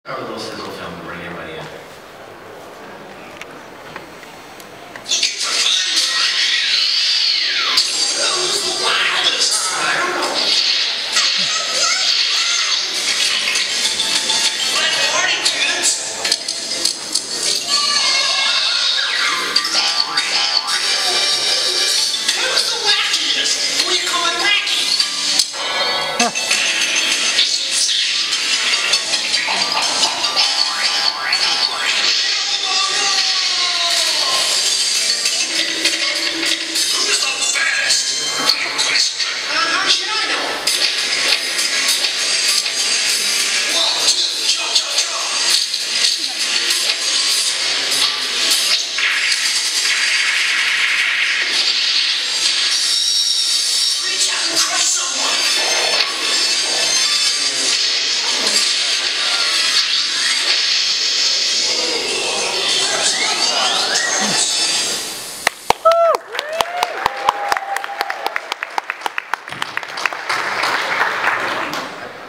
Our little sizzle film to bring everybody in.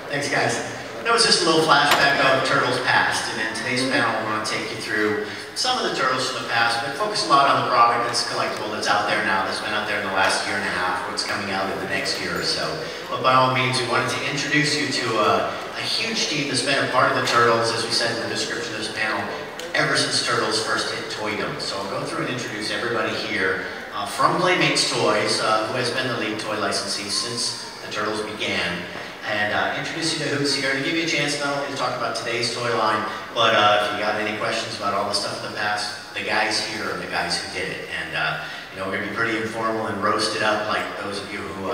Thanks, guys. That was just a little flashback of Turtles past, and in today's panel we're going to take you through some of the Turtles from the past, but focus a lot on the product that's collectible that's out there now, that's been out there in the last year and a half, what's coming out in the next year or so. But by all means, we wanted to introduce you to a huge team that's been a part of the Turtles, as we said in the description of this panel, ever since Turtles first hit Toydom. So I'll go through and introduce everybody here from Playmates Toys, who has been the lead toy licensee since the Turtles began. And introduce you to who's here and give you a chance not only to talk about today's toy line, but if you got any questions about all the stuff in the past, the guys here are the guys who did it. And you know, we're going to be pretty informal and roasted up like those of you who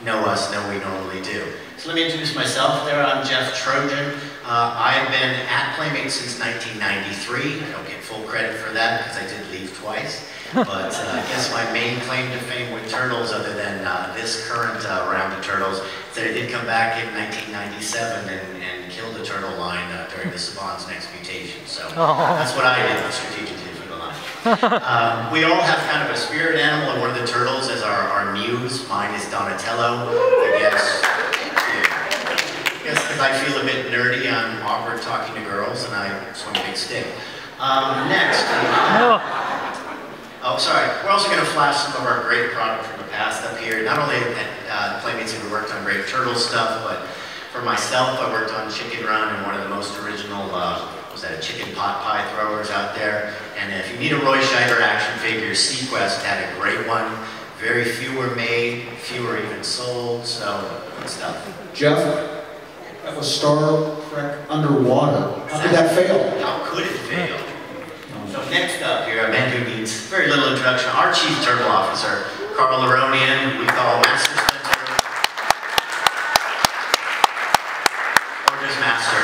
know us know we normally do. So let me introduce myself there. I'm Jeff Trojan. I have been at Playmates since 1993. I don't get full credit for that because I did leave twice. But I guess my main claim to fame with Turtles, other than this current round of Turtles, is that I did come back in 1997 and kill the Turtle line during the Saban's next mutation. So that's what I did strategically for the line. We all have kind of a spirit animal, and one of the Turtles is our muse. Mine is Donatello. I guess because I feel a bit nerdy, I'm awkward talking to girls, and I swing a big stick. Next. Oh, sorry. We're also going to flash some of our great product from the past up here. Not only at Playmates have we worked on great Turtle stuff, but for myself, I worked on Chicken Run and one of the most original, was that a chicken pot pie throwers out there. And if you need a Roy Scheider action figure, Sequest had a great one. Very few were made, fewer even sold, so good stuff. Jeff, that was Star Trek Underwater. How could that fail? How could it fail? So next up here, a man who needs very little introduction, our Chief Turtle Officer, Carl Laronian, we call Master Spencer, or just Master.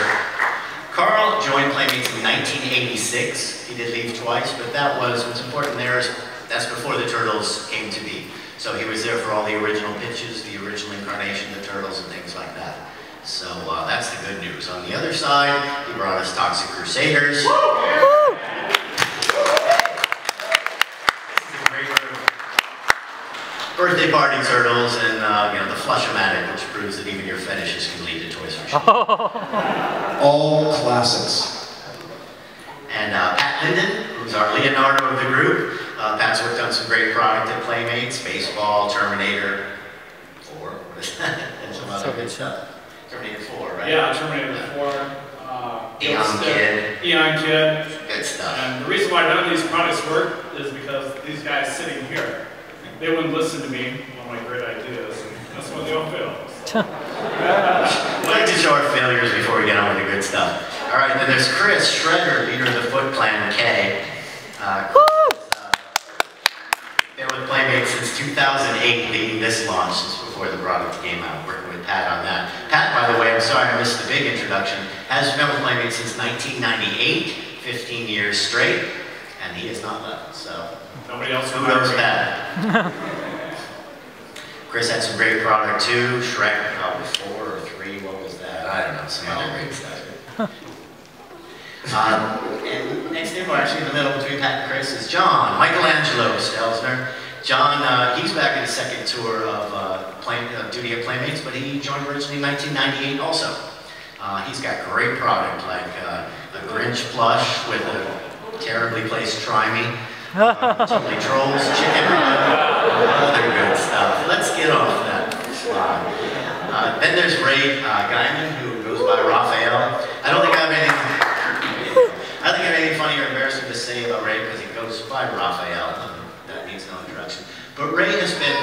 Carl joined Playmates in 1986. He did leave twice, but that was, what's important there is, that's before the Turtles came to be. So he was there for all the original pitches, the original incarnation of the Turtles and things like that. So that's the good news. On the other side, he brought us Toxic Crusaders. Birthday party Turtles, and you know, the Flush-O-Matic, which proves that even your fetishes can lead to toys for sure. All classics. And Pat Linden, who's our Leonardo of the group. Pat's worked on some great product at Playmates, Baseball, Terminator 4, what is that? And some other good stuff. Terminator 4, right? Yeah, Terminator 4. Eon Kid. Eon Kid. Good stuff. And the reason why none of these products work is because these guys sitting here, they wouldn't listen to me on my great ideas, and that's why they all fail. So. We like to show our failures before we get on with the good stuff. All right, then there's Chris Shredder, leader of the Foot Clan K. Been with Playmates since 2008, leading this launch since before the product came out, working with Pat on that. Pat, by the way, I'm sorry I missed the big introduction, has been with Playmates since 1998, 15 years straight, and he has not left, so. Nobody else who knows that? Chris had some great product too. Shrek, probably 4 or 3. What was that? I don't know. Some other great stuff. And next in, we're actually in the middle between Pat and Chris, is John Michelangelo Stelzner. John, he's back in his second tour of duty at Playmates, but he joined originally in 1998 also. He's got great product like orange plush with a terribly placed try-me. Totally trolls, chicken run, other good stuff. Let's get off that slide. Then there's Ray Guyman, who goes by Raphael. I don't think I have anything funny or embarrassing to say about Ray because he goes by Raphael. That needs no introduction. But Ray has been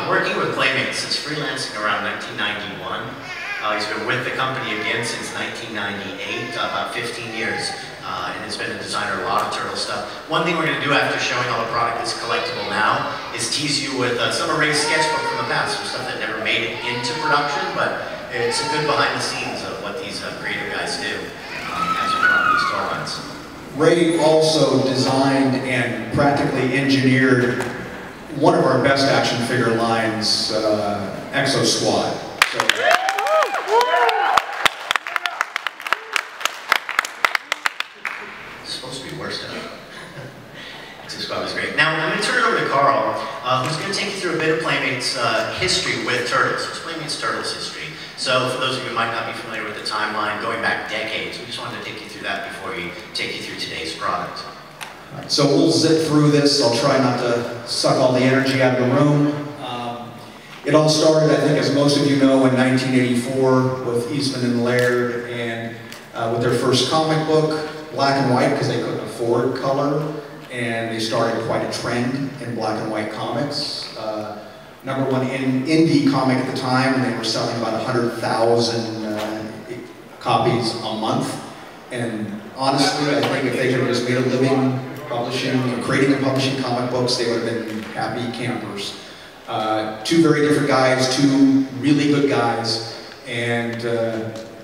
working with Playmates since freelancing around 1991. He's been with the company again since 1998, about 15 years. And has been a designer of a lot of turtle stuff. One thing we're going to do after showing all the product that's collectible now is tease you with some of Ray's sketchbook from the past, some stuff that never made it into production, but it's a good behind the scenes of what these creative guys do as you come up these toy lines. Ray also designed and practically engineered one of our best action figure lines, Exo Squad. Supposed to be worse stuff. Exo Squad was great. Now I'm going to turn it over to Carl, who's going to take you through a bit of Playmates history with turtles. It's Playmates Turtles history. So for those of you who might not be familiar with the timeline, going back decades, we just wanted to take you through that before we take you through today's product. Right, so we'll zip through this. I'll try not to suck all the energy out of the room. It all started, I think, as most of you know, in 1984 with Eastman and Laird, and with their first comic book, black and white, because they couldn't afford color, and they started quite a trend in black and white comics. #1 in indie comic at the time, and they were selling about 100,000 copies a month. And honestly, I think if they could have just made a living publishing, creating and publishing comic books, they would have been happy campers. Two very different guys, two really good guys, and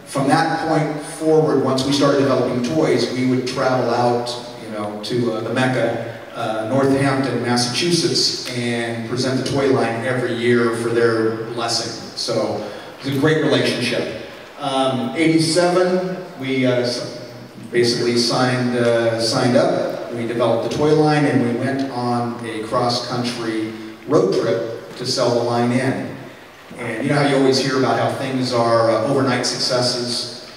from that point forward, once we started developing toys, we would travel out, to the Mecca, Northampton, Massachusetts, and present the toy line every year for their blessing. So it was a great relationship. 87, we basically signed up. We developed the toy line, and we went on a cross-country road trip to sell the line in. And you know how you always hear about how things are overnight successes?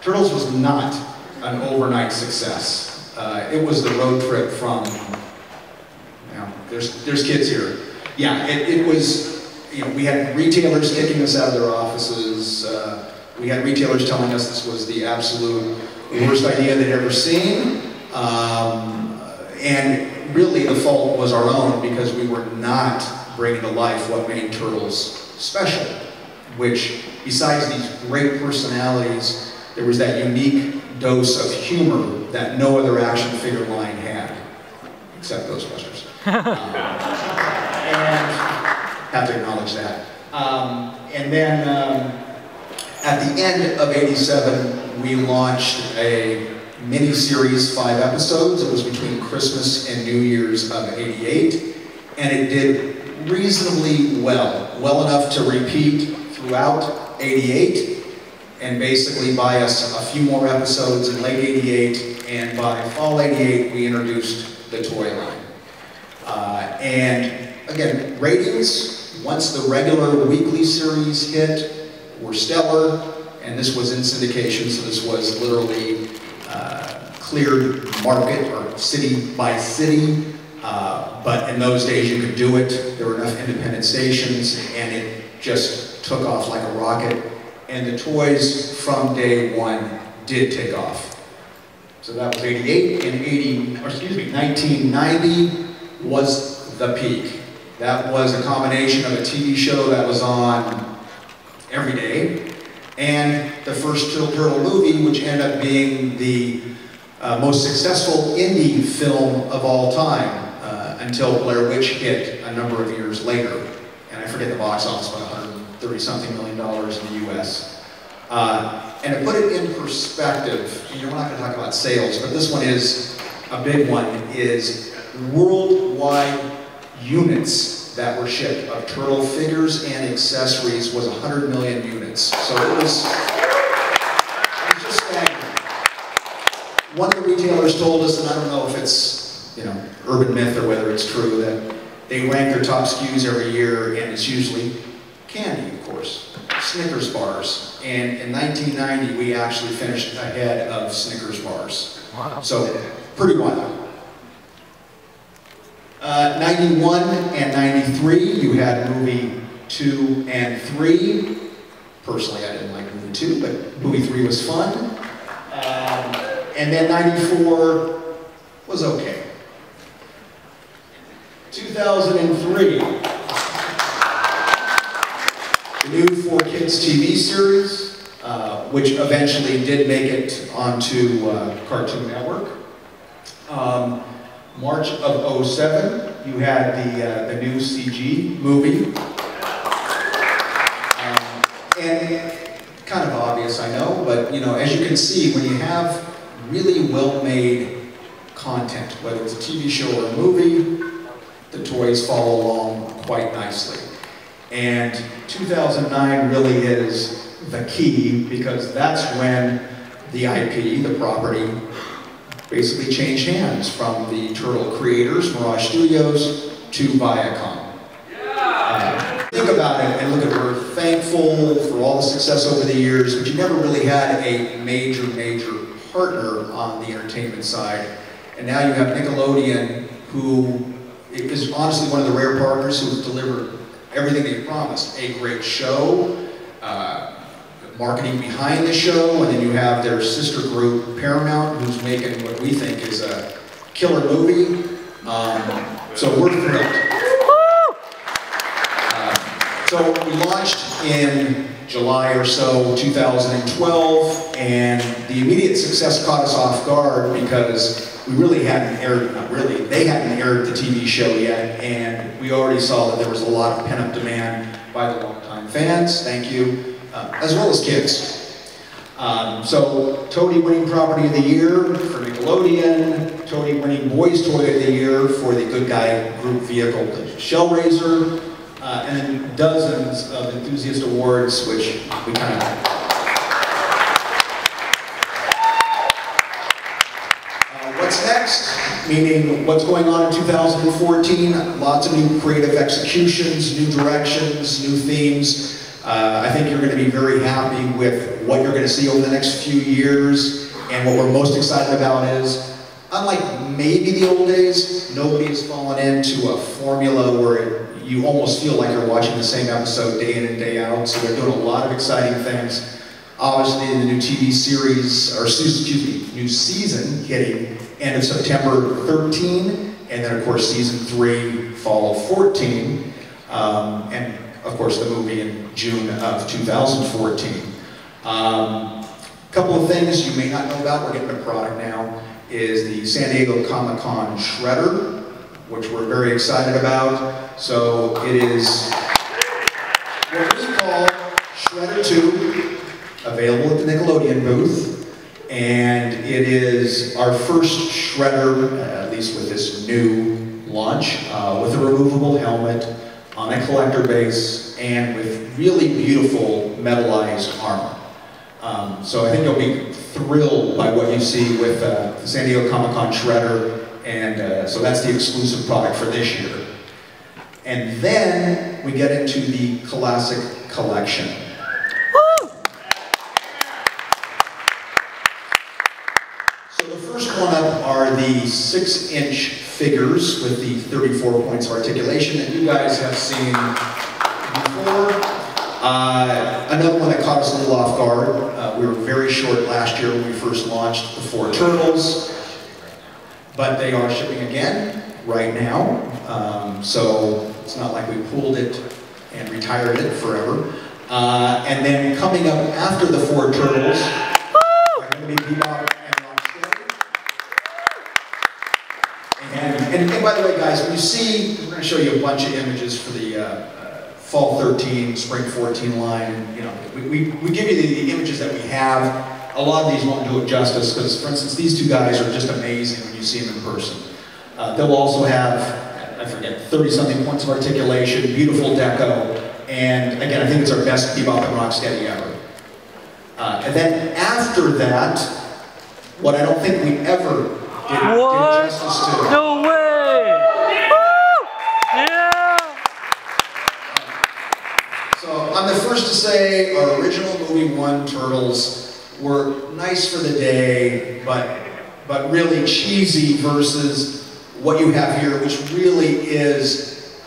Turtles was not an overnight success. It was the road trip from, there's kids here. Yeah, it was, we had retailers kicking us out of their offices. We had retailers telling us this was the absolute worst idea they'd ever seen. And really the fault was our own because we were not bringing to life what made Turtles special, which besides these great personalities, there was that unique dose of humor that no other action figure line had, except Ghostbusters. And have to acknowledge that. And then at the end of '87, we launched a mini-series, 5 episodes. It was between Christmas and New Year's of '88, and it did reasonably well enough to repeat throughout '88, and basically buy us a few more episodes in late '88, and by fall '88, we introduced the toy line. And again, ratings, once the regular weekly series hit, were stellar, and this was in syndication, so this was literally cleared market, or city by city. But in those days you could do it. There were enough independent stations, and it just took off like a rocket. And the toys from day one did take off. So that was '88, and 1990 was the peak. That was a combination of a TV show that was on every day, and the first Turtle movie, which ended up being the most successful indie film of all time, until Blair Witch hit a number of years later. And I forget the box office, but $130-something million in the US. And to put it in perspective, we're not going to talk about sales, but this one is a big one, is worldwide units that were shipped of turtle figures and accessories was 100 million units. So it was just staggering. One of the retailers told us, and I don't know if it's urban myth or whether it's true, that they rank their top SKUs every year, and it's usually candy, of course. Snickers bars. And in 1990, we actually finished ahead of Snickers bars. Wow. So, pretty wild. 91 and 93, you had movie 2 and 3. Personally, I didn't like movie 2, but movie 3 was fun. And then 94 was okay. 2003, the new 4Kids TV series, which eventually did make it onto Cartoon Network. March of 07, you had the new CG movie. And kind of obvious, I know, but you know, as you can see, when you have really well-made content, whether it's a TV show or a movie, the toys follow along quite nicely. And 2009 really is the key, because that's when the IP, the property, basically changed hands from the Turtle creators, Mirage Studios, to Viacom. Think about it and look at, we're thankful for all the success over the years, but you never really had a major partner on the entertainment side. And now you have Nickelodeon, who is honestly one of the rare partners who has delivered everything they promised. A great show, marketing behind the show, and then you have their sister group, Paramount, who's making what we think is a killer movie. So we're thrilled. So we launched in July or so, 2012, and the immediate success caught us off guard because we really hadn't aired, not really, they hadn't aired the TV show yet, and we already saw that there was a lot of pent-up demand by the longtime fans, thank you, as well as kids. So, Toady winning Property of the Year for Nickelodeon, Toady winning Boys Toy of the Year for the Good Guy Group vehicle, the Shellraiser, and then dozens of enthusiast awards, which we kind of... What's next? Meaning, what's going on in 2014? Lots of new creative executions, new directions, new themes. I think you're going to be very happy with what you're going to see over the next few years. And what we're most excited about is, unlike maybe the old days, nobody has fallen into a formula where you almost feel like you're watching the same episode day in and day out. So they're doing a lot of exciting things. Obviously, the new TV series, or excuse me, new season hitting end of September 13, and then of course season 3, fall of 14, and of course the movie in June of 2014. A couple of things you may not know about, we're getting a product now, is the San Diego Comic-Con Shredder, which we're very excited about. So it is what we call Shredder 2, available at the Nickelodeon booth. And it is our first Shredder, at least with this new launch, with a removable helmet, on a collector base, and with really beautiful metallized armor. So I think you'll be thrilled by what you see with the San Diego Comic-Con Shredder, and so that's the exclusive product for this year. And then we get into the Classic Collection. So the first one up are the 6-inch figures with the 34 points of articulation that you guys have seen before. Another one that caught us a little off guard. We were very short last year when we first launched the 4 Turtles, but they are shipping again right now. So it's not like we pulled it and retired it forever. And then coming up after the 4 Turtles are going to be Bebop and Rocksteady. And by the way, guys, when you see, we're going to show you a bunch of images for the Fall 13, Spring 14 line. You know, we give you the images that we have. A lot of these won't do it justice because, for instance, these 2 guys are just amazing when you see them in person. They'll also have, I forget, 30-something points of articulation, beautiful deco, and again, I think it's our best Bebop and Rocksteady ever. And then after that, what I don't think we ever did justice to. No way! Woo! Yeah! So on the first first to say our original movie 1 Turtles were nice for the day, but really cheesy versus what you have here, which really is,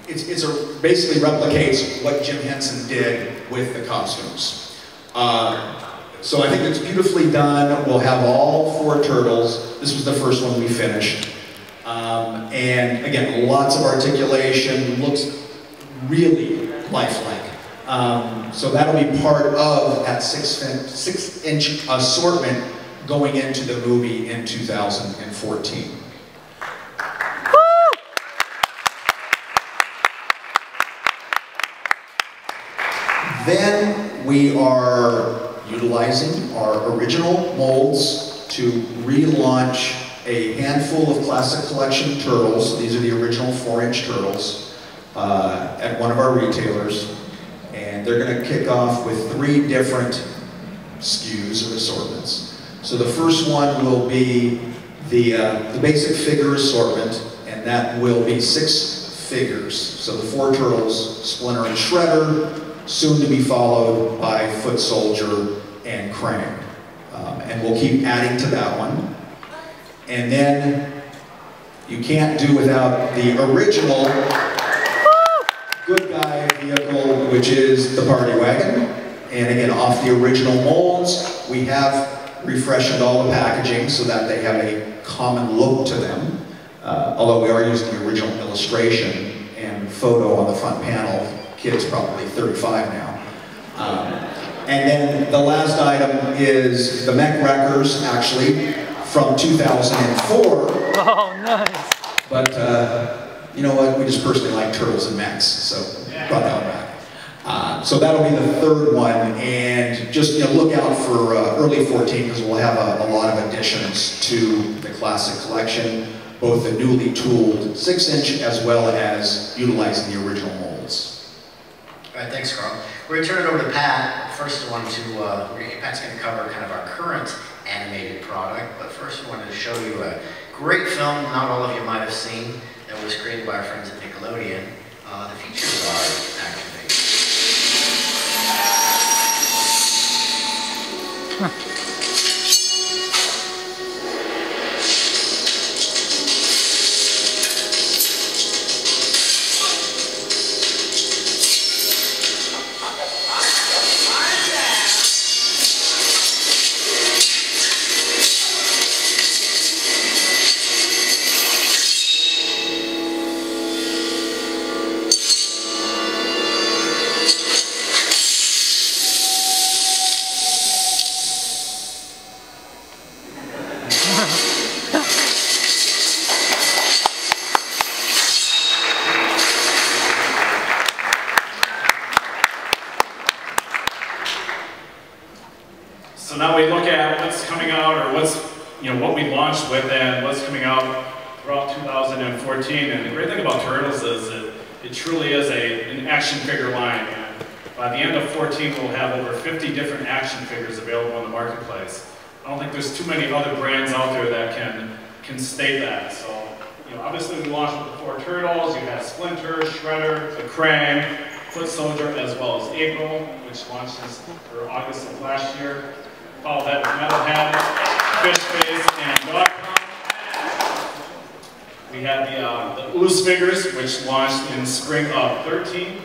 basically replicates what Jim Henson did with the costumes. So I think it's beautifully done. We'll have all 4 turtles. This was the first one we finished. And again, lots of articulation, looks really lifelike. So that'll be part of that 6-inch assortment going into the movie in 2014. Then we are utilizing our original molds to relaunch a handful of Classic Collection turtles. These are the original 4-inch turtles at one of our retailers. And they're going to kick off with 3 different SKUs or assortments. So the first one will be the basic figure assortment, and that will be 6 figures. So the 4 turtles, Splinter and Shredder, soon to be followed by Foot Soldier and Krang. And we'll keep adding to that one. And then you can't do without the original good guy vehicle, which is the Party Wagon. And again, off the original molds, we have refreshed all the packaging so that they have a common look to them. Although we are using the original illustration and photo on the front panel. Kid's probably 35 now. And then the last item is the Mech Wreckers, actually, from 2004. Oh, nice. But you know what? We just personally like turtles and mechs, so brought that one back. So that'll be the 3rd one, and just look out for early 14 because we'll have a lot of additions to the Classic Collection, both the newly tooled 6-inch as well as utilizing the original molds. All right, thanks, Carl. We're going to turn it over to Pat. First, Pat's going to cover kind of our current animated product, but first we wanted to show you a great film not all of you might have seen that was created by our friends at Nickelodeon. The features are activated. So now we look at what's coming out, or what's, what we launched with and what's coming out throughout 2014. And the great thing about Turtles is that it truly is an action figure line. And by the end of 14, we'll have over 50 different action figures available in the marketplace. I don't think there's too many other brands out there that can state that. So, obviously we launched with the 4 Turtles. You have Splinter, Shredder, the Krang, Foot Soldier, as well as April, which launched for August of last year. Followed that with Metalhead, Fishface, and Dogcon. We had the Loose Figures, which launched in spring of 13.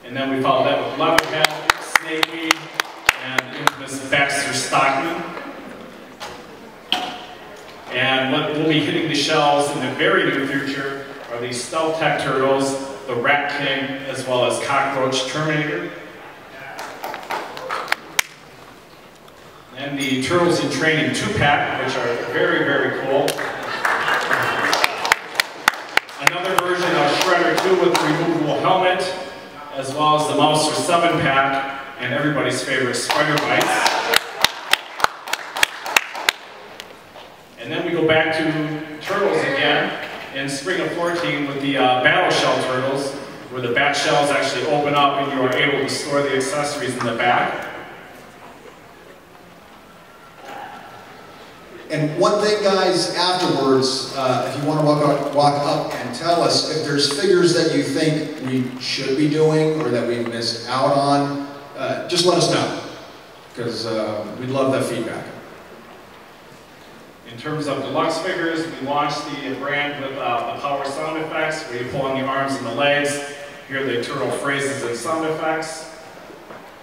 And then we followed that with Leatherhead, Snail, and the infamous Baxter Stockman. And what will be hitting the shelves in the very near future are the Stealth Tech Turtles, the Rat King, as well as Cockroach Terminator. And the Turtles in Training 2-pack, which are very, very cool. Another version of Shredder 2 with the removable helmet, as well as the Mouser 7-pack, and everybody's favorite Spider Bites. And then we go back to Turtles again in spring of 14 with the Battle Shell Turtles, where the bat shells actually open up and you are able to store the accessories in the back. And one thing, guys, afterwards, if you want to walk up and tell us if there's figures that you think we should be doing or that we've missed out on, just let us know, because we'd love that feedback. In terms of deluxe figures, we launched the brand with the power sound effects, where you pull on the arms and the legs, hear the turtle phrases and sound effects.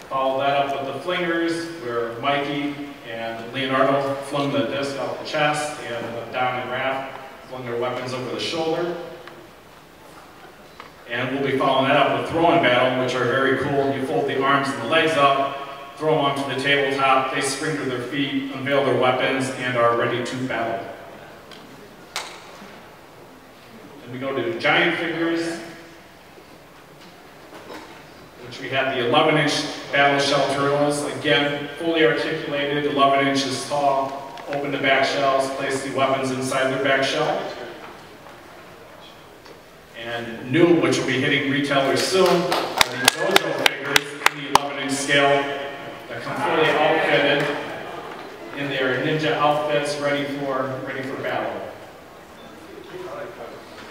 Follow that up with the flingers, where Mikey and Leonardo flung the disc off the chest, and Don and Raph flung their weapons over the shoulder. And we'll be following that up with throw-in battle, which are very cool. You fold the arms and the legs up, throw them onto the tabletop, they spring to their feet, unveil their weapons, and are ready to battle. Then we go to giant figures, which we have the 11-inch battle shell turtles. Again, fully articulated, 11 inches tall, open the back shells, place the weapons inside their back shell. And new, which will be hitting retailers soon, are the Dojo figures in the 11-inch scale that come fully outfitted in their ninja outfits, ready for battle.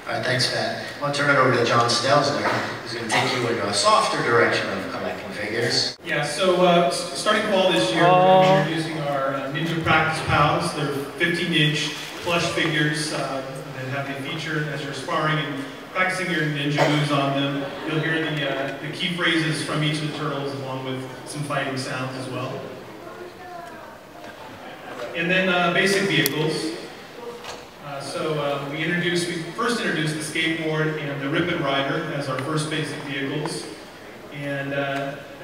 All right, thanks, Pat. I want to turn it over to John Stelzner, who's going to take you in a softer direction of collecting figures. Yeah, so starting fall this year, we're going to be introducing our Ninja Practice Pals. They're 15-inch plush figures that have the feature as you're sparring and practicing your ninja moves on them. You'll hear the key phrases from each of the turtles, along with some fighting sounds as well. And then basic vehicles. We first introduced the skateboard and the Rip and Rider as our first basic vehicles, and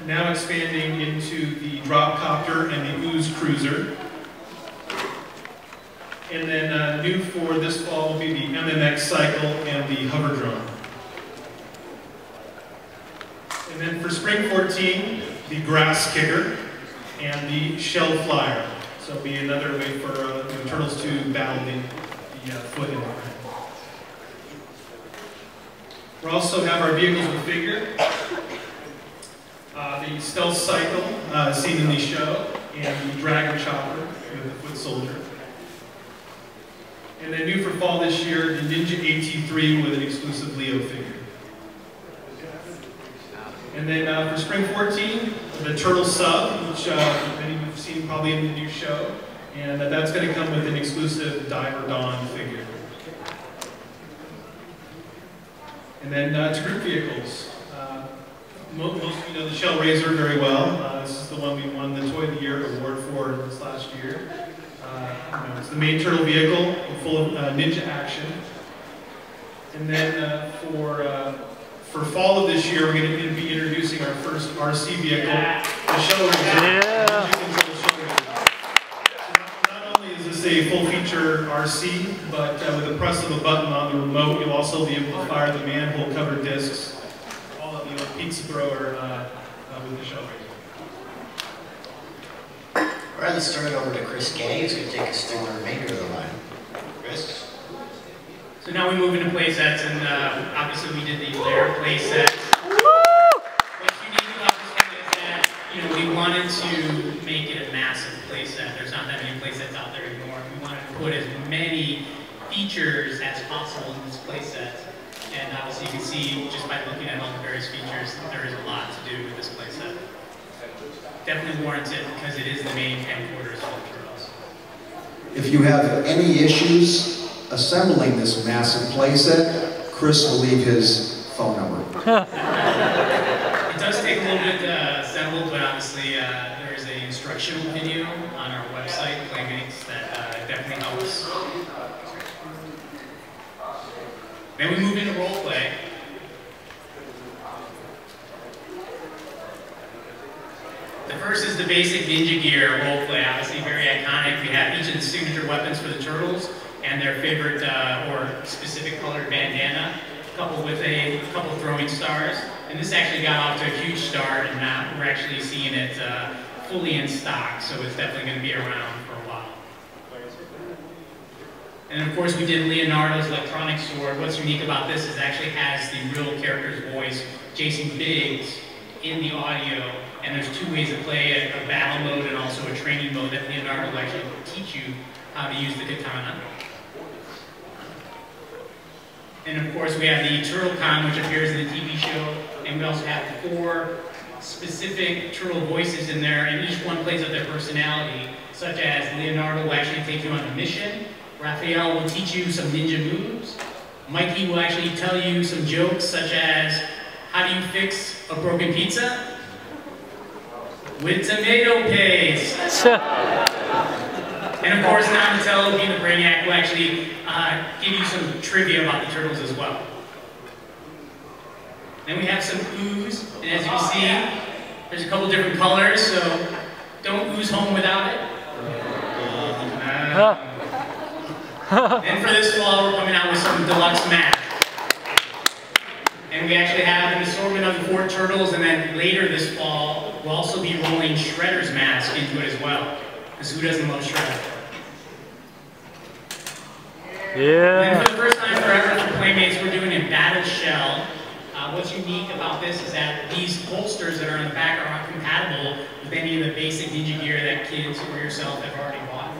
now expanding into the Drop Copter and the Ooze Cruiser. And then new for this fall will be the MMX Cycle and the Hover Drone. And then for Spring 14, the Grass Kicker and the Shell Flyer. So it'll be another way for turtles to battle the foot in the ground. We also have our vehicles with figure. The Stealth Cycle, seen in the show, and the Dragon Chopper with the foot soldier. And then new for fall this year, the Ninja AT3 with an exclusive Leo figure. And then for Spring 14, the Turtle Sub, which many of you have seen probably in the new show. And that's going to come with an exclusive Diver Dawn figure. And then to group vehicles. Most of you know the Shell Razor very well. This is the one we won the Toy of the Year award for this last year. It's the main turtle vehicle, full of ninja action. And then for fall of this year, we're going to be introducing our first RC vehicle, the Shell Razor. Yeah. It's a full-feature RC, but with the press of a button on the remote, you'll also be able to fire the manhole-covered discs, all of the pizza thrower with the Shell Razor. All right, let's turn it over to Chris Gay, who's going to take us through the remainder of the line. Chris? So now we move into play sets, and obviously we did the Lair play set. What's unique about this one is that, we wanted to make it a massive play set. There's not that many play sets out there anymore. We wanted to put as many features as possible in this play set. And obviously you can see, just by looking at all the various features, that there is a lot to do with this play set. Definitely warrants it because it is the main headquarters for the Turtles. If you have any issues assembling this massive playset, Chris will leave his phone number. It does take a little bit to assemble, but obviously there is an instructional video on our website, Playmates, that definitely helps. Then we move into role play. The first is the basic Ninja Gear role play, obviously very iconic. We have each of the signature weapons for the Turtles and their favorite or specific colored bandana, coupled with a couple throwing stars. And this actually got off to a huge start, and now we're actually seeing it fully in stock, so it's definitely going to be around for a while. And of course we did Leonardo's electronic sword. What's unique about this is it actually has the real character's voice, Jason Biggs, in the audio And there's two ways to play, a battle mode and also a training mode that Leonardo will actually teach you how to use the katana. And of course we have the Turtle Con, which appears in the TV show, and we also have 4 specific turtle voices in there, and each one plays up their personality, such as Leonardo will actually take you on a mission, Raphael will teach you some ninja moves, Mikey will actually tell you some jokes such as, how do you fix a broken pizza? With tomato paste. And of course, Donatello, being the Brainiac, will actually give you some trivia about the turtles as well. Then we have some ooze, and as you can see, there's a couple different colors, so don't ooze home without it. And for this fall, we're coming out with some deluxe masks. And we actually have an assortment of the 4 turtles, and then later this fall, we'll also be rolling Shredder's mask into it as well. Because who doesn't love Shredder? Yeah. And for the first time forever for Playmates, we're doing a battle shell. What's unique about this is that these holsters that are on the back are not compatible with any of the basic ninja gear that kids or yourself have already bought.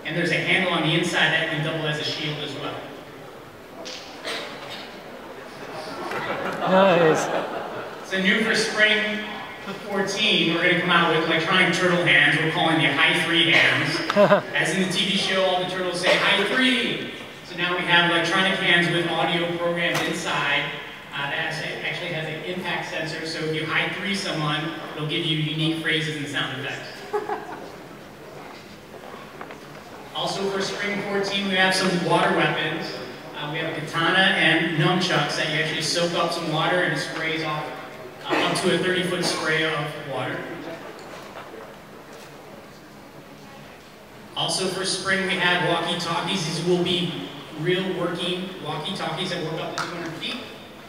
And there's a handle on the inside that can double as a shield as well. Nice. So new for spring 14, we're going to come out with electronic turtle hands. We're calling the high 3 hands. As in the TV show, all the turtles say high 3. So now we have electronic hands with audio programs inside. That actually has an impact sensor, so if you high 3 someone, it'll give you unique phrases and sound effects. Also for spring 14, we have some water weapons. We have a katana and nunchucks that you actually soak up some water and it sprays off up to a 30-foot spray of water. Also for spring, we have walkie-talkies. These will be real working walkie-talkies that work up to 200 feet.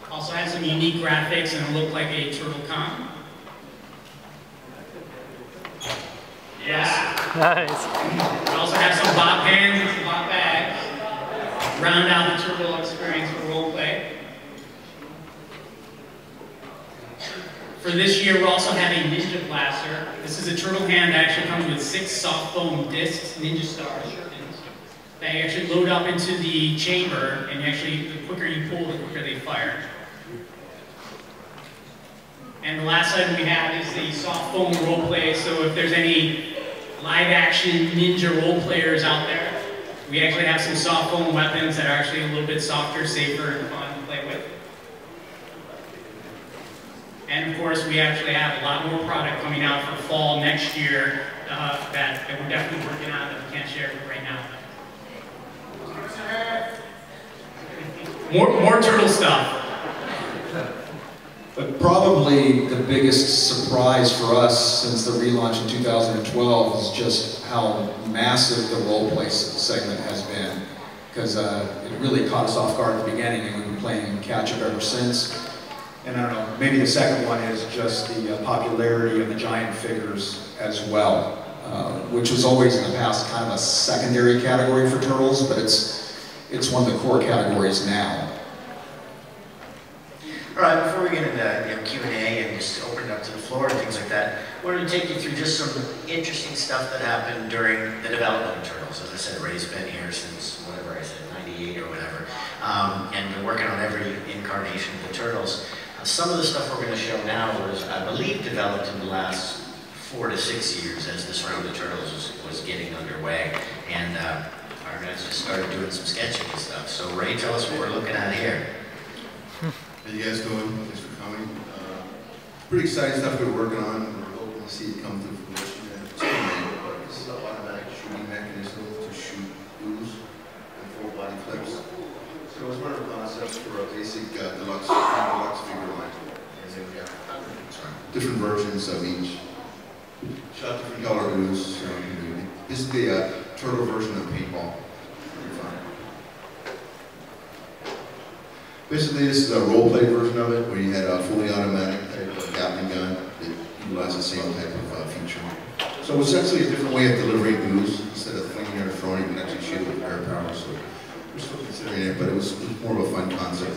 Also has some unique graphics and look like a turtle con. Yeah. Nice. We also have some bop pans and some bop bags. Round out the turtle experience for roleplay. For this year, we'll also have a Ninja Blaster. This is a turtle hand that actually comes with 6 soft foam discs, Ninja Stars, that you actually load up into the chamber, and actually, the quicker you pull, the quicker they fire. And the last item we have is the soft foam roleplay. So if there's any live action ninja role players out there, we actually have some soft foam weapons that are actually a little bit softer, safer, and fun to play with. And of course, we actually have a lot more product coming out for fall next year that we're definitely working on that we can't share right now. More turtle stuff. But probably the biggest surprise for us since the relaunch in 2012 is just how massive the roleplay segment has been. Because it really caught us off guard at the beginning, and we've been playing catch-up ever since. And I don't know, maybe the second one is just the popularity of the giant figures as well, which was always in the past kind of a secondary category for turtles, but it's one of the core categories now. All right, before we get into Q&A and just open it up to the floor and things like that, I wanted to take you through just some interesting stuff that happened during the development of Turtles. As I said, Ray's been here since, whatever I said, 98 or whatever, and been working on every incarnation of the Turtles. Some of the stuff we're going to show now was, I believe, developed in the last 4 to 6 years as this round of Turtles was getting underway. And our guys just started doing some sketching and stuff. So Ray, tell us what we're looking at here. How you guys doing? Thanks for coming. Pretty exciting stuff we're working on. We're hoping to see it come to fruition. This is an automatic shooting mechanism to shoot ooze and full body clips. So it was one of the concepts for a basic deluxe figure line. And then we have different versions of each. Shot different color ooze. This is the turtle version of paintball. Pretty fun. Basically, this is a role-play version of it, where you had a fully automatic type of Gatling gun that utilized the same type of feature. So it was actually a different way of delivering ooze. Instead of flinging or throwing, you can actually shoot it with air power. So we're still considering it, but it was more of a fun concept.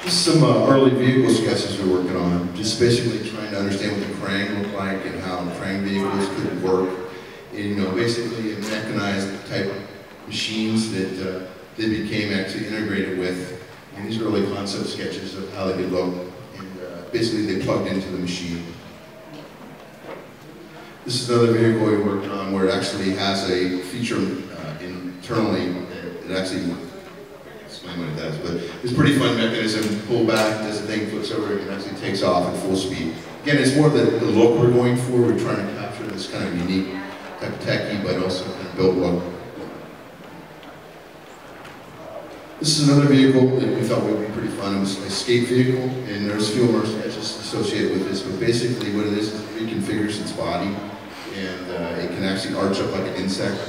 Just some early vehicle sketches we're working on. Just basically trying to understand what the Krang looked like and how Krang vehicles could work. And, you know, basically mechanized type machines that they became actually integrated with. And these early concept sketches of how they could look. And basically they plugged into the machine. This is another vehicle we're working on where it actually has a feature internally that actually, explain what it does, but it's a pretty fun mechanism. Pull back, does the thing, flips over, and actually takes off at full speed. Again, it's more the look we're going for. We're trying to capture this kind of unique type of techie, but also kind of built look. This is another vehicle that we thought would be pretty fun. It was an escape vehicle, and there's a few more sketches associated with this, but basically what it is it reconfigures its body, and it can actually arch up like an insect.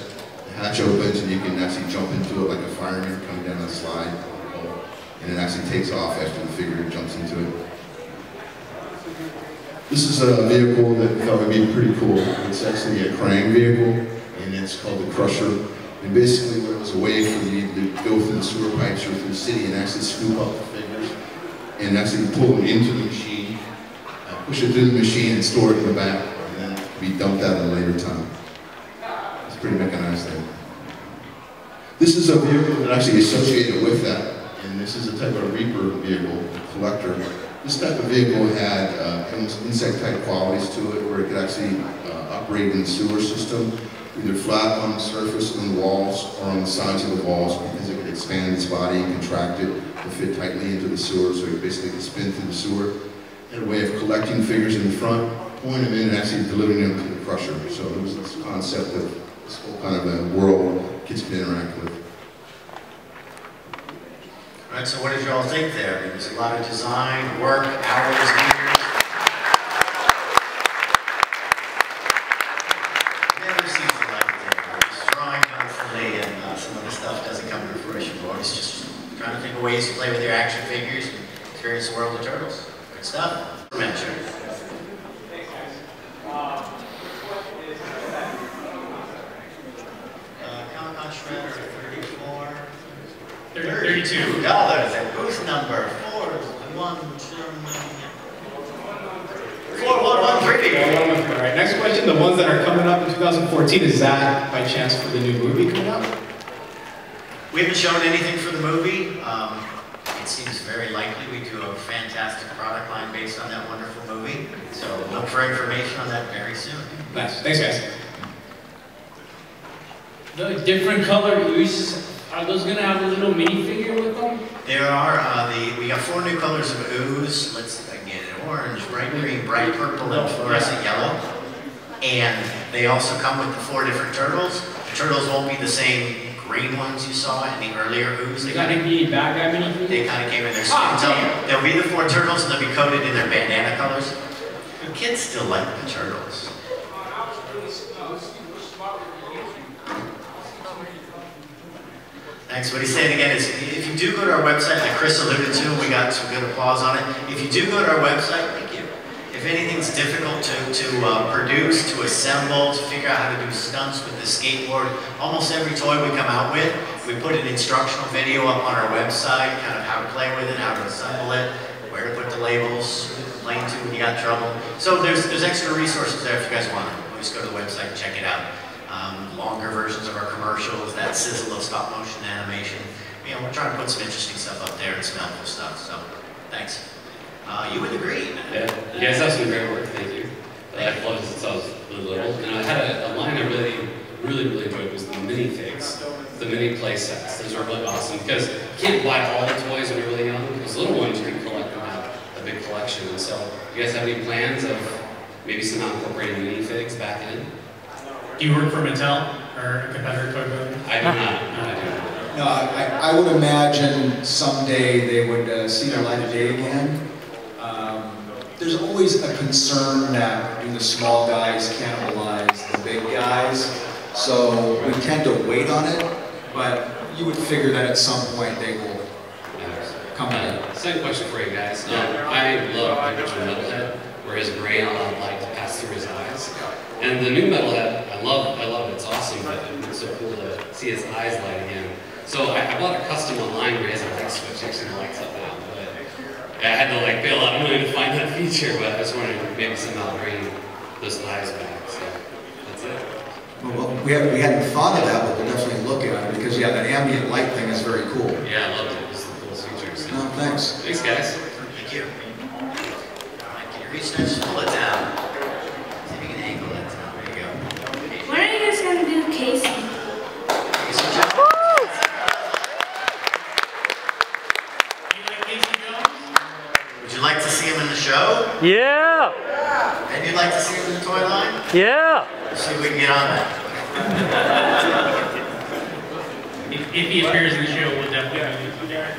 The hatch opens, and you can actually jump into it like a fireman coming down a slide, and it actually takes off after the figure jumps into it. This is a vehicle that we thought would be pretty cool. It's actually a Krang vehicle, and it's called the Crusher. And basically, what it was a way for you to go through the sewer pipes or through the city and actually scoop up the figures and actually pull them into the machine, push it through the machine and store it in the back, and then it can be dumped out at a later time. It's pretty mechanized there. This is a vehicle that actually associated with that, and this is a type of Reaper vehicle, a collector. This type of vehicle had almost insect-type qualities to it, where it could actually operate in the sewer system, either flat on the surface, on the walls, or on the sides of the walls, because it could expand its body and contract it to fit tightly into the sewer, so it basically could spin through the sewer. It had a way of collecting figures in the front, pulling them in, and actually delivering them to the crusher. So there was this concept of this whole kind of a world kids can interact with. All right, so what did you all think there? There was a lot of design, work, hours, years. Never seems the light of day. We're just drawing constantly, and some of the stuff doesn't come to fruition. We're always just trying to think of ways to play with your action figures and experience the world of Turtles. Good stuff. Adventure. Comic-Con Shredder 34. 32. $32 at booth number 4113. All right, next question. The ones that are coming up in 2014, is that by chance for the new movie coming up? We haven't shown anything for the movie. It seems very likely we do a fantastic product line based on that wonderful movie. So look for information on that very soon. Nice. Thanks, guys. The different color oozes, are those going to have a little minifigure with them? There are, we got 4 new colors of ooze. Let's see if I can get it. Orange, bright green, bright purple, and fluorescent yellow. And they also come with the 4 different turtles. The turtles won't be the same green ones you saw in the earlier ooze. Is that going to be bad guy minifigure? They kind of came in their skin tone. They'll be the 4 turtles, and they'll be coated in their bandana colors. The kids still like the turtles. Thanks. What he's saying again is, if you do go to our website, like Chris alluded to, we got some good applause on it. If you do go to our website, thank you. If anything's difficult to produce, to assemble, to figure out how to do stunts with the skateboard, almost every toy we come out with, we put an instructional video up on our website, kind of how to play with it, how to assemble it, where to put the labels, who to complain to when you got trouble. So there's extra resources there if you guys want to. Just go to the website and check it out. Longer versions of our commercials, that sizzle of stop motion animation. You know, we're trying to put some interesting stuff up there and some helpful stuff, so thanks. You would agree. Yeah, you guys have some great work, thank you. I've loved it since I was really little. And I had a line I really enjoyed was the minifigs, the mini play sets. Those are really awesome because you can't buy all the toys when you're really young. Those little ones you can collect and have a big collection. And so, you guys have any plans of maybe somehow incorporating minifigs back in? Do you work for Mattel or a competitor toy builder? I do not. No, I do not. No, I would imagine someday they would see the light of day again. There's always a concern that the small guys cannibalize the big guys, so we tend to wait on it, but you would figure that at some point they will come in. Second question for you guys. I love the original Metalhead, where his gray and allowed light to pass through his eyes. And the new Metalhead, I love it, it's awesome, but it's so cool to see his eyes light again. So I bought a custom online where he has a light switch, actually lights up now. But I had to like pay a lot of money to find that feature, but I was wondering if maybe somehow bring those eyes back. So that's it. Well, we hadn't thought of that, but we'll definitely look at it because yeah, that ambient light thing is very cool. Yeah, I loved it. It's the coolest feature. So. No, thanks. Thanks, guys. Thank you. Can you reach that? Just pull it down. See if you can angle it down. There you go. When are you guys going to do Casey? Casey Jones. Would you like to see him in the show? Yeah! And you'd like to see him in the toy line? Yeah! Let's see if we can get on that. If he appears in the show, we'll definitely do that.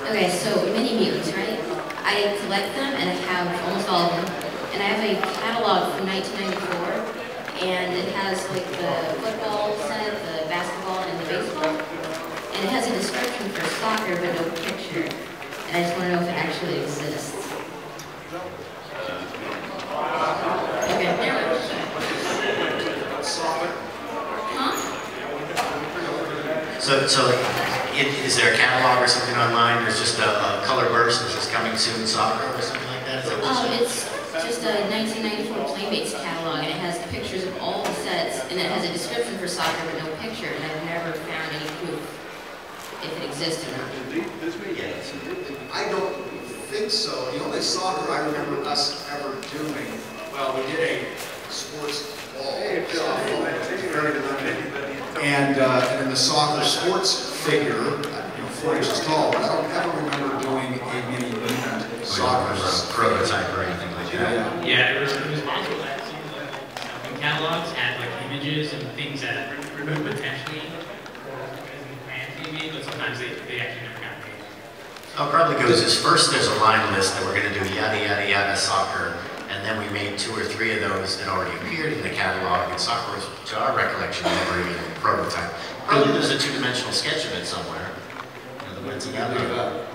Okay, so mini mutants, right? I collect them and I have almost all of them. And I have a catalog from 1994, and it has like the football set, the basketball, and the baseball. And it has a description for soccer, but no picture. And I just want to know if it actually exists. Okay, never mind. Huh? So is there a catalog or something online? There's just a color burst. This is coming soon soccer or something like that? Is that what It's just a 1994 Playmates catalog, and it has pictures of all the sets, and it has a description for soccer, but no picture, and I've never found any proof if it exists or not. I don't think so. The only soccer I remember us ever doing, well, we did a sports ball, and then the soccer sports figure, 4 inches tall, but I don't ever remember doing a mini mutant soccer prototype or anything like that? Yeah, it was possible that catalogs had like images and things that potentially but sometimes they actually never got made. Oh, it probably goes as first there's a line list that we're going to do yada yada yada soccer, and then we made 2 or 3 of those that already appeared in the catalog, and soccer was, to our recollection, never even a prototype. Probably there's a 2-dimensional sketch of it somewhere.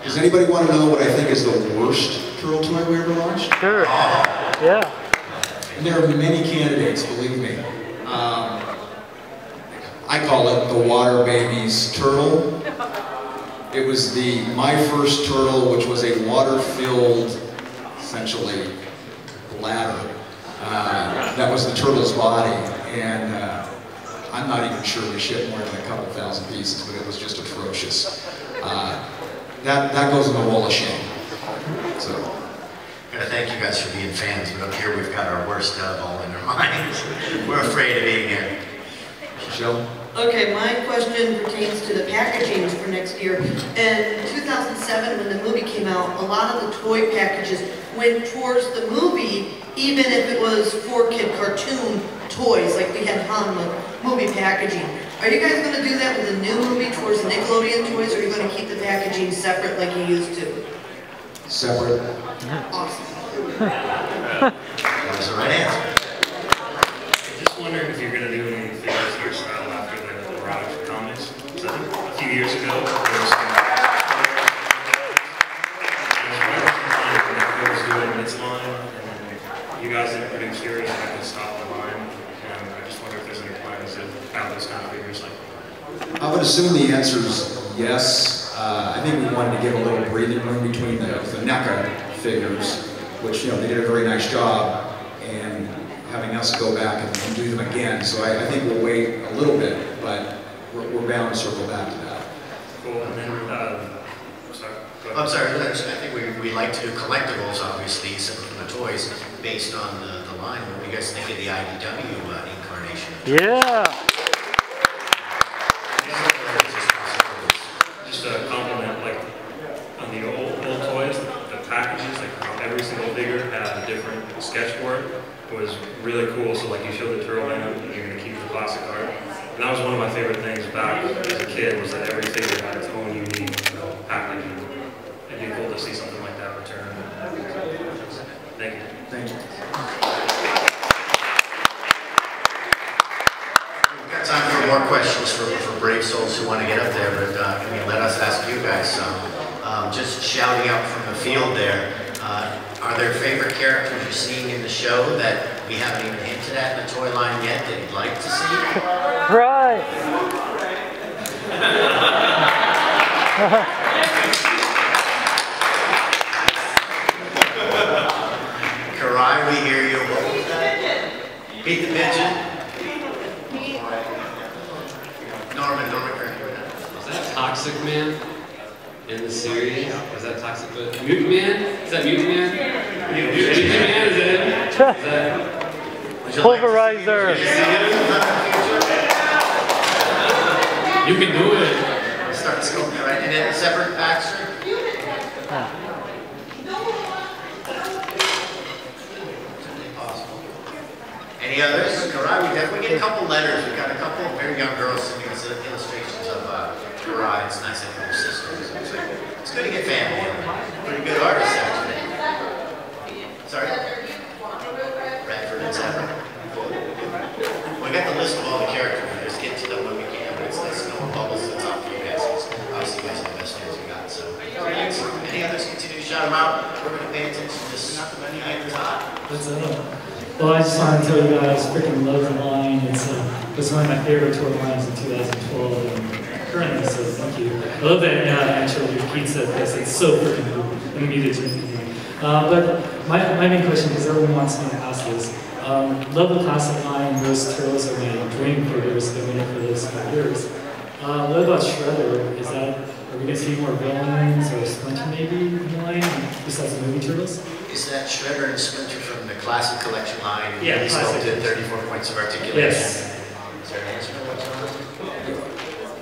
Does anybody want to know what I think is the worst turtle toy we ever launched? Sure. Oh. Yeah. And there are many candidates, believe me. I call it the Water Babies turtle. It was my first turtle, which was a water-filled, essentially, bladder. That was the turtle's body, and I'm not even sure we shipped more than a couple thousand pieces, but it was just atrocious. That goes in the wall of shame. So. Gotta thank you guys for being fans, but up here we've got our worst all in our minds. We're afraid of being here. Michelle? Okay, my question pertains to the packaging for next year. In 2007, when the movie came out, a lot of the toy packages went towards the movie, even if it was 4-kid cartoon toys, like we had Han with movie packaging. Are you guys going to do that with the new movie towards the Nickelodeon toys, or are you going to keep the packaging separate like you used to? Separate. Awesome. That was the right answer. I'm just wondering if you're going to do any figures in your style after the Rock comics. So a few years ago, there was some doing its line, and then you guys didn't produce yours, and I could stop the line. And I just wonder if there's any plans to have those kind of figures like that. I would assume the answer is yes. I think we wanted to give a little breathing room between the NECA figures, which, they did a very nice job, and having us go back and do them again. So I think we'll wait a little bit, but we're bound to circle back to that. Cool. And then, sorry. I'm sorry, I think we like to do collectibles, obviously, separate from the toys, based on the line. What do you guys think of the IDW incarnation? Yeah. Just a compliment, like on the old toys, the packages, like every single figure had a different sketch for it. It was really cool. So like you show the turtle in, and you're gonna keep the classic art. And that was one of my favorite things back as a kid, was that every figure had its own unique packaging. It'd be cool to see something like that return. Thank you. Thank you. We've got time for more questions for brave souls who want to get up there, but let us ask you guys some. Just shouting out from the field there, are there favorite characters you're seeing in the show that we haven't even hinted at in the toy line yet that you'd like to see? Right. we hear you. What was that? Pete the Pigeon? Norman Kirkman. Was that Toxic Man in the series? Was that Toxic Man? Mutant Man? Is that Mutant Man? Mutant Man, is it? Is that... Pulverizer. You can do it. Start scoping, right? And then separate Baxter? Any others? Karai, we get a couple letters. We got a couple of very young girls sending us illustrations of Karai. It's nice to have little sisters. It's good to get family. Pretty good artists, actually. Sorry? Radford, etc. We got the list of all the characters. We just get to them when we can, but it's nice to know what bubbles at the top for you guys. Obviously, you guys are the best fans we got. So, any others? Continue to shout them out. We're going to pay attention to this. Many items hot. What's up? Well, I just want to tell you guys, freaking love the line. It's one of my favorite tour lines in 2012 and currently, so thank you. I love that actually Pete said this. It's so freaking cool. I'm going to mute it. But my main question, because everyone wants me to ask this, love the classic line, those turtles are my dream figures, I've been for those 5 years. What about Shredder? Are we going to see more villains or Splinter maybe in the line, besides the movie Turtles? Is that Shredder and Splinter from the classic collection line? Yeah, he sculpted 34 points of articulation. Yes. Is there an answer to what's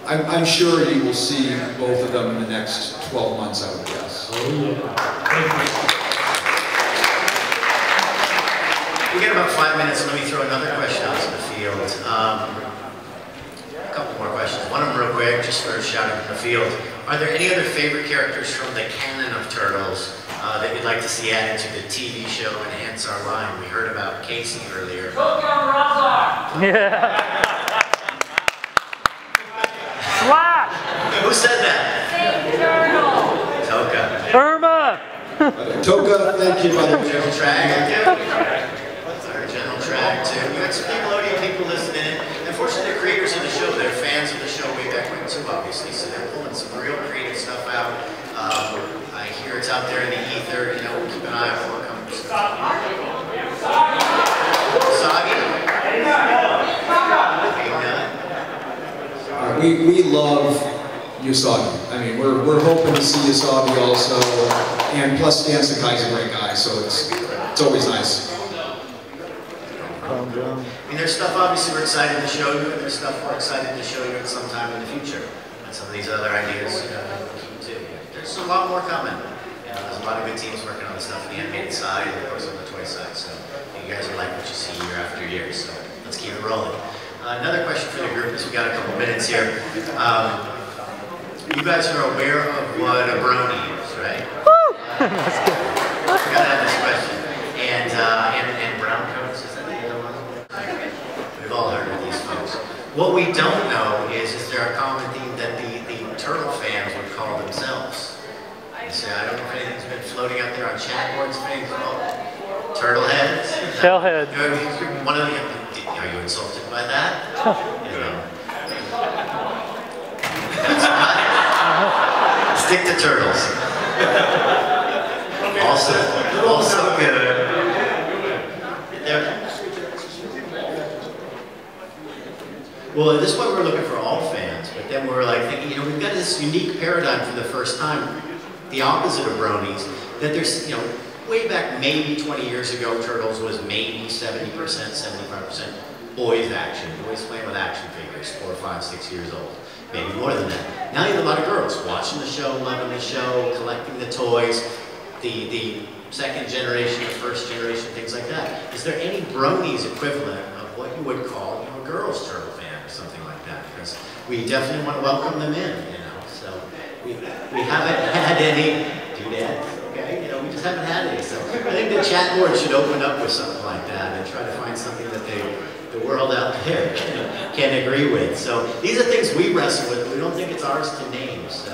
I'm sure you will see both of them in the next 12 months, I would guess. Oh, yeah. We got about 5 minutes. Let me throw another question out to the field. A couple more questions. One of them real quick, just for a shout out to the field. Are there any other favorite characters from the canon of Turtles that you'd like to see added to the TV show and enhance our line? We heard about Casey earlier. Yeah. Slap! Who said that? Toka. Irma! Toka, thank you, buddy. General Trag. Sorry, General Trag, too. We got some Nickelodeon people listening in. Unfortunately, they're creators of the show. They're fans of the show way back when, too, obviously. So they're pulling some real creative stuff out. I hear it's out there in the ether. You know, we'll keep an eye on what comes. Sagi? We love Usagi. I mean, we're hoping to see Usagi also, and plus Stan Sakai's a great guy, so it's always nice. I mean, there's stuff obviously we're excited to show you, and there's stuff we're excited to show you at some time in the future. And some of these other ideas, you know, we'll keep too. There's a lot more coming. You know, there's a lot of good teams working on the stuff on the animated side, and of course on the toy side. So you guys are like what you see year after year. So let's keep it rolling. Another question for the group, as we got a couple minutes here. You guys are aware of what a brony is, right? That's good. I gotta have this question. And brown coats, is that the other one? We've all heard of these folks. What we don't know is there a common theme that the turtle fans would call themselves? You say, I don't know if anything's been floating out there on chat boards, things called turtle heads. Shell heads. One of the, are you insulted by that? You know. That's not. Stick to turtles. Also good. Well, at this point we're looking for all fans, but then we're like thinking, you know, we've got this unique paradigm for the first time, the opposite of bronies, that there's, you know, way back maybe 20 years ago, Turtles was maybe 70%, 75% boys action, boys playing with action figures, 4, 5, 6 years old, maybe more than that. Now you have a lot of girls watching the show, loving the show, collecting the toys, the second generation, the first generation, things like that. Is there any bronies equivalent of what you would call, you know, a girls' turtle fan or something like that? Because we definitely want to welcome them in, you know. So we haven't had any doodads, okay? You know, we just haven't had any. So I think the chat board should open up with something like that and try to find something that the world out there can agree with. So these are things we wrestle with, but we don't think it's ours to name. So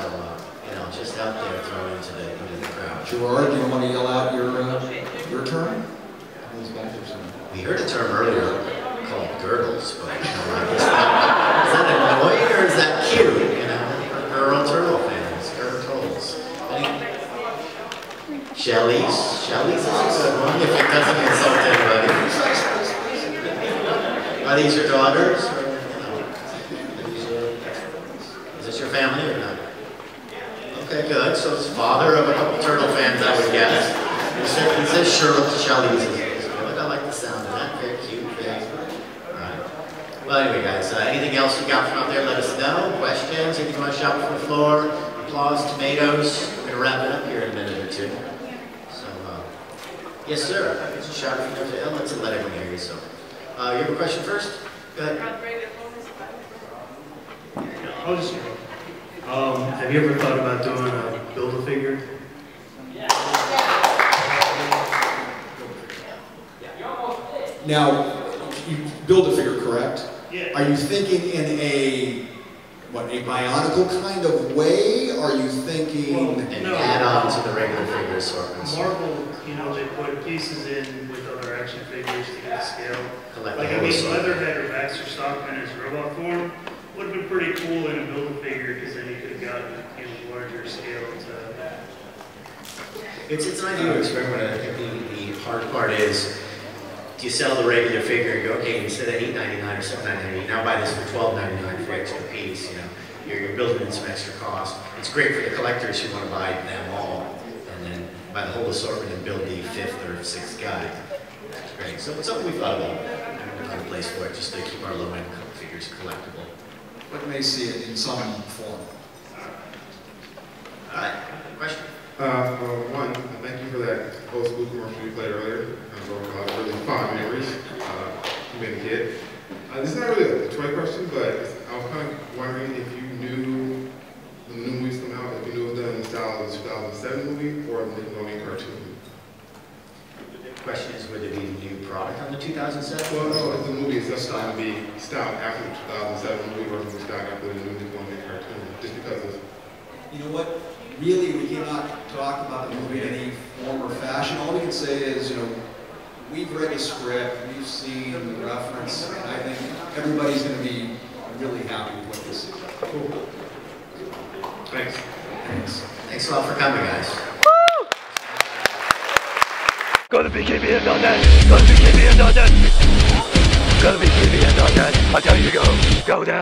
you know, just out there thrown into the crowd. Gerard, do you want to yell out your term? We heard a term earlier called girdles, but you know, is that annoying or is that cute? You know, girl turtle fans, girdles. Shelley's is a good one if it doesn't insult Are these your daughters? Or, is this your family or not? Okay, good. So it's father of a couple turtle fans, I would guess. It says Shelley's. I like the sound of that. Very cute. All right. Well, anyway, guys, anything else you got from out there, let us know. Questions? Anything you want to shout from the floor? Applause, tomatoes. We're going to wrap it up here in a minute or two. So, yes, sir. Shout it from there to let's let everyone hear you. So, you have a question first? Go ahead. I'll just have you ever thought about doing a Build-A-Figure? Now, you build a figure, correct? Yeah. Are you thinking in a bionicle kind of way? Are you thinking an add-on to the regular figure assortments? Marvel, they put pieces in with other action figures to get scale. Collect Like, Leatherhead or Baxter Stockman as robot form would have been pretty cool in a Build-A-Figure because then you could have gotten larger scale to... It's an idea to experiment. I think the hard part is, do you sell the regular figure and go, okay, instead of $8.99 or $7.99, now buy this for $12.99 for extra piece. You're building in some extra cost. It's great for the collectors who want to buy them all, and then buy the whole assortment and build the 5th or 6th guy. It's great. So it's something we thought about. We've got a place for it, just to keep our low-end figures collectible. But may see it in some form. All right, question? One, thank you for that old school commercial you played earlier. I brought a lot of really fond memories from being a kid. This is not really a toy question, but I was kind of wondering if you knew when the new movies come out, if you knew it was done in the style of the 2007 movie or the Nickelodeon cartoon. The question is, would it be a new product on the 2007? Well, no, if the movie is just going to be styled after the 2007 movie or if it's styled after the new Nickelodeon cartoon, just because of... You know what? Really, we cannot talk about the movie in any form or fashion. All we can say is, we've read the script, we've seen the reference, and I think everybody's going to be really happy with what this is. Cool. Thanks. Thanks a lot for coming, guys. Woo! Go to BKBN.net. Go to BKBN.net. Go to BKBN.net. I tell you to go. Go down.